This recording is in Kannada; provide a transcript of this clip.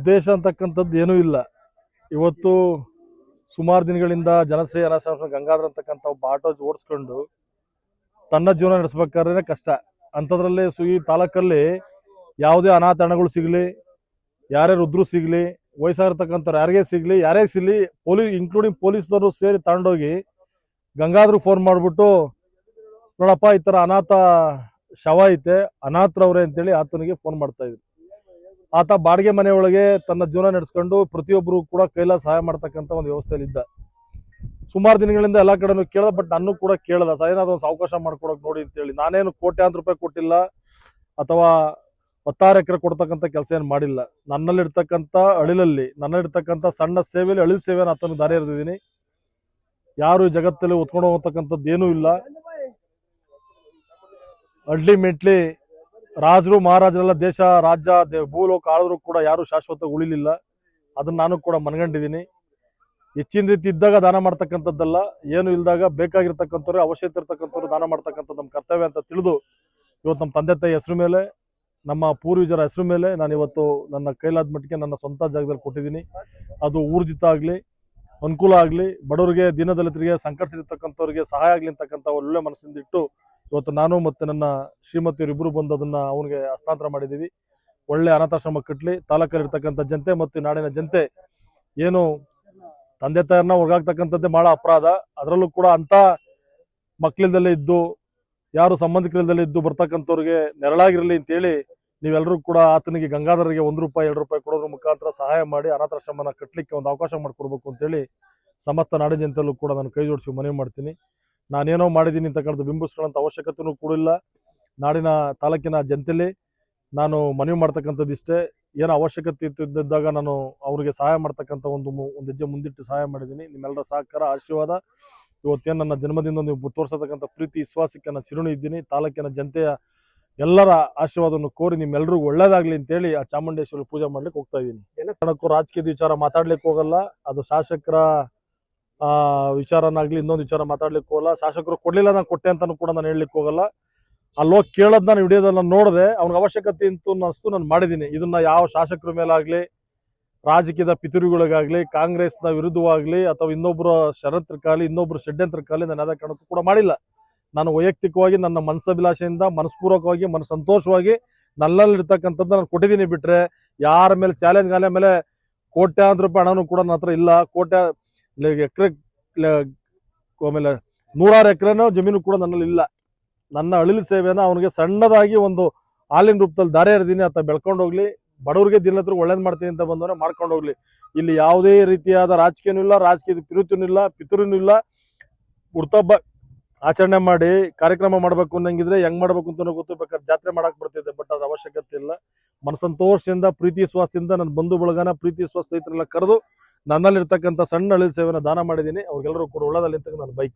ಉದ್ದೇಶ ಅಂತಕ್ಕಂಥದ್ದು ಏನೂ ಇಲ್ಲ. ಇವತ್ತು ಸುಮಾರು ದಿನಗಳಿಂದ ಜನಶ್ರೀ ಅನಾಥ ಗಂಗಾಧರ್ ಅಂತಕ್ಕಂಥ ಒಬ್ಬ ಆಟೋ ಓಡಿಸ್ಕೊಂಡು ತನ್ನ ಜೀವನ ನಡೆಸಬೇಕಾದ್ರೆ ಕಷ್ಟ. ಅಂಥದ್ರಲ್ಲಿ ಈ ತಾಲೂಕಲ್ಲಿ ಯಾವುದೇ ಅನಾಥ ಹಣಗಳು ಸಿಗಲಿ, ಯಾರೇ ರುದ್ರು ಸಿಗಲಿ, ವಯಸ್ಸಾಗಿರ್ತಕ್ಕಂಥವ್ರು ಯಾರಿಗೇ ಸಿಗಲಿ, ಯಾರೇ ಸಿಗಲಿ, ಇನ್ಕ್ಲೂಡಿಂಗ್ ಪೊಲೀಸ್ನವರು ಸೇರಿ ತಗೊಂಡೋಗಿ ಗಂಗಾಧರ್ ಫೋನ್ ಮಾಡಿಬಿಟ್ಟು, ನೋಡಪ್ಪ ಈ ಥರ ಅನಾಥ ಶವ ಐತೆ, ಅನಾಥರವ್ರೆ ಅಂತೇಳಿ ಆತನಿಗೆ ಫೋನ್ ಮಾಡ್ತಾ ಇದ್ರು. ಆತ ಬಾಡಿಗೆ ಮನೆಯೊಳಗೆ ತನ್ನ ಜೀವನ ನಡೆಸ್ಕೊಂಡು ಪ್ರತಿಯೊಬ್ಬರು ಕೂಡ ಕೈಲಾಸ ಸಹಾಯ ಮಾಡ್ತಕ್ಕಂಥ ಒಂದು ವ್ಯವಸ್ಥೆಯಲ್ಲಿ ಇದ್ದ. ಸುಮಾರು ದಿನಗಳಿಂದ ಎಲ್ಲ ಕಡೆನೂ ಕೇಳ್ದ, ಬಟ್ ನಾನು ಕೂಡ ಕೇಳ್ದ, ಏನಾದ್ರು ಒಂದು ಅವಕಾಶ ಮಾಡ್ಕೊಡಕ್ ನೋಡಿ ಅಂತೇಳಿ. ನಾನೇನು ಕೋಟ್ಯಾಂತರ ರೂಪಾಯಿ ಕೊಟ್ಟಿಲ್ಲ ಅಥವಾ 16 ಎಕರೆ ಕೊಡ್ತಕ್ಕಂಥ ಕೆಲಸ ಏನು ಮಾಡಿಲ್ಲ. ನನ್ನಲ್ಲಿರ್ತಕ್ಕಂಥ ಅಳಿಲಲ್ಲಿ, ನನ್ನಲ್ಲಿರ್ತಕ್ಕಂಥ ಸಣ್ಣ ಸೇವೆಯಲ್ಲಿ ಅಳಿಲ್ ಸೇವೆಯನ್ನು ಆತನ ದಾರಿ ಎರೆದಿದ್ದೀನಿ. ಯಾರು ಈ ಜಗತ್ತಲ್ಲಿ ಹೊತ್ಕೊಂಡು ಹೋಗ್ತಕ್ಕಂಥದ್ದು ಏನೂ ಇಲ್ಲ. ಅಲ್ಟಿಮೇಟ್ಲಿ ರಾಜರು ಮಹಾರಾಜರೆಲ್ಲ ದೇಶ ರಾಜ್ಯ ಭೂಲೋಕ ಆಳಿದ್ರು ಕೂಡ ಯಾರು ಶಾಶ್ವತ ಉಳಿಲಿಲ್ಲ. ಅದನ್ನ ನಾನು ಕೂಡ ಮನಗಂಡಿದ್ದೀನಿ. ಹೆಚ್ಚಿನ ರೀತಿ ಇದ್ದಾಗ ದಾನ ಮಾಡ್ತಕ್ಕಂಥದ್ದಲ್ಲ, ಏನು ಇಲ್ದಾಗ ಬೇಕಾಗಿರ್ತಕ್ಕಂಥವ್ರು, ಅವಶ್ಯಕತೆ ಇರ್ತಕ್ಕಂಥವ್ರು ದಾನ ಮಾಡ್ತಕ್ಕಂಥದ್ದು ನಮ್ಮ ಕರ್ತವ್ಯ ಅಂತ ತಿಳಿದು ಇವತ್ತು ನಮ್ಮ ತಂದೆ ತಾಯಿ ಹೆಸರು ಮೇಲೆ, ನಮ್ಮ ಪೂರ್ವಜರ ಹೆಸರು ಮೇಲೆ ನಾನು ಇವತ್ತು ನನ್ನ ಕೈಲಾದ ಮಟ್ಟಿಗೆ ನನ್ನ ಸ್ವಂತ ಜಾಗದಲ್ಲಿ ಕೊಟ್ಟಿದ್ದೀನಿ. ಅದು ಊರ್ಜಿತ ಆಗಲಿ, ಅನುಕೂಲ ಆಗಲಿ, ಬಡವರಿಗೆ, ದೀನದಲಿತರಿಗೆ, ಸಂಕಟದಲ್ಲಿರ್ತಕ್ಕಂಥವ್ರಿಗೆ ಸಹಾಯ ಆಗಲಿ ಅಂತಕ್ಕಂಥ ಒಳ್ಳೆ ಮನಸ್ಸಿಂದ ಇಟ್ಟು ಇವತ್ತು ನಾನು ಮತ್ತು ನನ್ನ ಶ್ರೀಮತಿಯವರು ಇಬ್ಬರು ಬಂದು ಅದನ್ನು ಅವನಿಗೆ ಹಸ್ತಾಂತರ ಮಾಡಿದ್ದೀವಿ. ಒಳ್ಳೆ ಅನಾಥಾಶ್ರಮ ಕಟ್ಟಲಿ, ತಾಲೂಕಲ್ಲಿರ್ತಕ್ಕಂಥ ಜನತೆ ಮತ್ತು ನಾಡಿನ ಜನತೆ ಏನು ತಂದೆ ತಾಯಿಯನ್ನ ಹೊರಗಾಗ್ತಕ್ಕಂಥದ್ದೇ ಭಾಳ ಅಪರಾಧ. ಅದರಲ್ಲೂ ಕೂಡ ಅಂಥ ಮಕ್ಕಳಿಲ್ದಲ್ಲೇ ಇದ್ದು, ಯಾರು ಸಂಬಂಧಿಕರಿಲ್ದಲ್ಲೇ ಇದ್ದು ಬರ್ತಕ್ಕಂಥವ್ರಿಗೆ ನೆರಳಾಗಿರಲಿ ಅಂತೇಳಿ ನೀವೆಲ್ಲರೂ ಕೂಡ ಆತನಿಗೆ ಗಂಗಾಧರಿಗೆ 1 ರೂಪಾಯಿ 2 ರೂಪಾಯಿ ಕೊಡೋದ್ರ ಮುಖಾಂತರ ಸಹಾಯ ಮಾಡಿ ಅನಾಥಾಶ್ರಮನ ಕಟ್ಟಲಿಕ್ಕೆ ಒಂದು ಅವಕಾಶ ಮಾಡಿಕೊಡ್ಬೇಕು ಅಂತೇಳಿ ಸಮಸ್ತ ನಾಡಿನ ಜನತೆಯಲ್ಲೂ ಕೂಡ ನಾನು ಕೈ ಜೋಡಿಸಿ ಮನವಿ ಮಾಡ್ತೀನಿ. ನಾನೇನೋ ಮಾಡಿದ್ದೀನಿ ಅಂತಕ್ಕಂಥ ಬಿಂಬಿಸ್ಕೊಳ್ಳೋಂಥ ಅವಶ್ಯಕತೆಯೂ ಕೂಡ ಇಲ್ಲ. ನಾಡಿನ ತಾಲೂಕಿನ ಜನತೆಯಲ್ಲಿ ನಾನು ಮನವಿ ಮಾಡ್ತಕ್ಕಂಥದ್ದು ಇಷ್ಟೇ, ಏನೋ ಅವಶ್ಯಕತೆ ಇದ್ದಾಗ ನಾನು ಅವರಿಗೆ ಸಹಾಯ ಮಾಡ್ತಕ್ಕಂಥ ಒಂದು ಹೆಜ್ಜೆ ಮುಂದಿಟ್ಟು ಸಹಾಯ ಮಾಡಿದ್ದೀನಿ. ನಿಮ್ಮೆಲ್ಲರ ಸಹಕಾರ, ಆಶೀರ್ವಾದ, ಇವತ್ತೇನು ನನ್ನ ಜನ್ಮದಿಂದ ನೀವು ತೋರಿಸತಕ್ಕಂಥ ಪ್ರೀತಿ ವಿಶ್ವಾಸಕ್ಕೆ ನಾನು ಚಿರುಣಿ ಇದ್ದೀನಿ. ತಾಲೂಕಿನ ಜನತೆಯ ಎಲ್ಲರ ಆಶೀರ್ವಾದವನ್ನು ಕೋರಿ ನಿಮ್ಮೆಲ್ಲರಿಗೂ ಒಳ್ಳೇದಾಗ್ಲಿ ಅಂತೇಳಿ ಆ ಚಾಮುಂಡೇಶ್ವರಿ ಪೂಜೆ ಮಾಡ್ಲಿಕ್ಕೆ ಹೋಗ್ತಾ ಇದ್ದೀನಿ. ಜನಕ್ಕೂ ರಾಜಕೀಯದ ವಿಚಾರ ಮಾತಾಡ್ಲಿಕ್ಕೆ ಹೋಗಲ್ಲ, ಅದು ಶಾಸಕರ ವಿಚಾರನಾಗ್ಲಿ, ಇನ್ನೊಂದು ವಿಚಾರ ಮಾತಾಡ್ಲಿಕ್ಕೆ ಹೋಗಲ್ಲ. ಶಾಸಕರು ಕೊಡ್ಲಿಲ್ಲ, ನಾನು ಕೊಟ್ಟೆ ಅಂತಾನು ಕೂಡ ನಾನು ಹೇಳಲಿಕ್ಕೆ ಹೋಗಲ್ಲ. ಅಲ್ಲೋಗಿ ಕೇಳೋದ್ ನಾನು ವಿಡಿಯೋದಲ್ಲಿ ನಾನು ನೋಡಿದೆ, ಅವ್ನಿಗೆ ಅವಶ್ಯಕತೆ ಅನಿಸ್ತು, ನಾನು ಮಾಡಿದ್ದೀನಿ. ಇದನ್ನ ಯಾವ ಶಾಸಕರ ಮೇಲಾಗ್ಲಿ, ರಾಜಕೀಯದ ಪಿತೂರಿಗಳಿಗಾಗ್ಲಿ, ಕಾಂಗ್ರೆಸ್ನ ವಿರುದ್ಧವಾಗ್ಲಿ ಅಥವಾ ಇನ್ನೊಬ್ಬರ ಷಡ್ಯಂತ್ರಕ್ಕಾಗಲಿ, ಇನ್ನೊಬ್ಬರು ಷಡ್ಯಂತ್ರಕ್ಕಾಗಲಿ ನಾನು ಯಾವುದೇ ಕಾರಣಕ್ಕೂ ಕೂಡ ಮಾಡಿಲ್ಲ. ನಾನು ವೈಯಕ್ತಿಕವಾಗಿ ನನ್ನ ಮನಸ್ಸಭಿಲಾಷೆಯಿಂದ, ಮನಸ್ಪೂರ್ವಕವಾಗಿ, ಸಂತೋಷವಾಗಿ ನನ್ನಲ್ಲಿರ್ತಕ್ಕಂಥದ್ದು ನಾನು ಕೊಟ್ಟಿದ್ದೀನಿ. ಬಿಟ್ರೆ ಯಾರ ಮೇಲೆ ಚಾಲೆಂಜ್ ಗಾಲೆ ಮೇಲೆ ಕೋಟ್ಯಾಂತರ ರೂಪಾಯಿ ಹಣನೂ ಕೂಡ ನನ್ನ ಹತ್ರ ಇಲ್ಲ. ಎಕರೆ ಆಮೇಲೆ 100 ಎಕರೆನೋ ಜಮೀನು ಕೂಡ ನನ್ನಲ್ಲಿ ಇಲ್ಲ. ನನ್ನ ಅಳಿಲು ಸೇವೆನ ಅವನಿಗೆ ಸಣ್ಣದಾಗಿ ಒಂದು ಹಾಲಿನ ರೂಪದಲ್ಲಿ ದಾರಿ ಎರೆದೀನಿ. ಆತ ಬೆಳ್ಕೊಂಡು ಹೋಗ್ಲಿ, ಬಡವರಿಗೆ ದಿನತ್ರ ಒಳ್ಳೇದು ಮಾಡ್ತೀನಿ ಅಂತ ಬಂದವನೇ ಮಾಡ್ಕೊಂಡು ಹೋಗ್ಲಿ. ಇಲ್ಲಿ ಯಾವುದೇ ರೀತಿಯಾದ ರಾಜಕೀಯನೂ ಇಲ್ಲ, ರಾಜಕೀಯದ ಪಿರುತಿನೂ ಇಲ್ಲ, ಪಿತೂರಿನೂ ಇಲ್ಲ. ಹುಡ್ತಬ್ಬ ಆಚರಣೆ ಮಾಡಿ ಕಾರ್ಯಕ್ರಮ ಮಾಡಬೇಕು ಅನ್ನಂಗಿದ್ರೆ ಹೆಂಗ್ ಮಾಡ್ಬೇಕು ಅಂತ ಗೊತ್ತು, ಬೇಕಾದ್ರೆ ಜಾತ್ರೆ ಮಾಡಕ್ ಬರ್ತಿದ್ದೆ. ಬಟ್ ಅದ್ರ ಅವಶ್ಯಕತೆ ಇಲ್ಲ. ಮನಸಂತೋಷದಿಂದ, ಪ್ರೀತಿ ವಿಶ್ವಾಸದಿಂದ ನನ್ನ ಬಂಧು ಬಳಗನ, ಪ್ರೀತಿ ವಿಶ್ವಾಸ ಸ್ನೇಹಿತರೆಲ್ಲ ಕರೆದು ನನ್ನಲ್ಲಿರ್ತಕ್ಕಂಥ ಸಣ್ಣ ಅಳಿಲು ಸೇವೆನ ದಾನ ಮಾಡಿದ್ದೀನಿ. ಅವ್ರಿಗೆಲ್ಲರೂ ಕೂಡ ಒಳ್ಳೇದಲ್ಲಿ ಅಂತ ನಾನು ಬೈಕ್